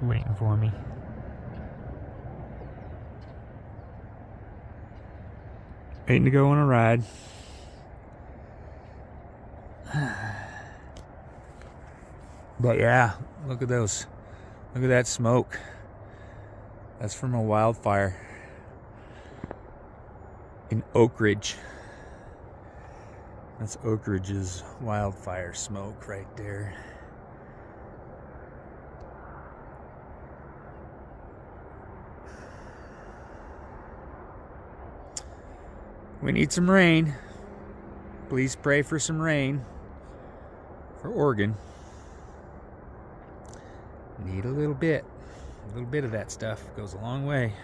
waiting for me. Waiting to go on a ride. But yeah, look at those. Look at that smoke. That's from a wildfire in Oak Ridge. That's Oak Ridge's wildfire smoke right there. We need some rain. Please pray for some rain for Oregon. Need a little bit. A little bit of that stuff goes a long way.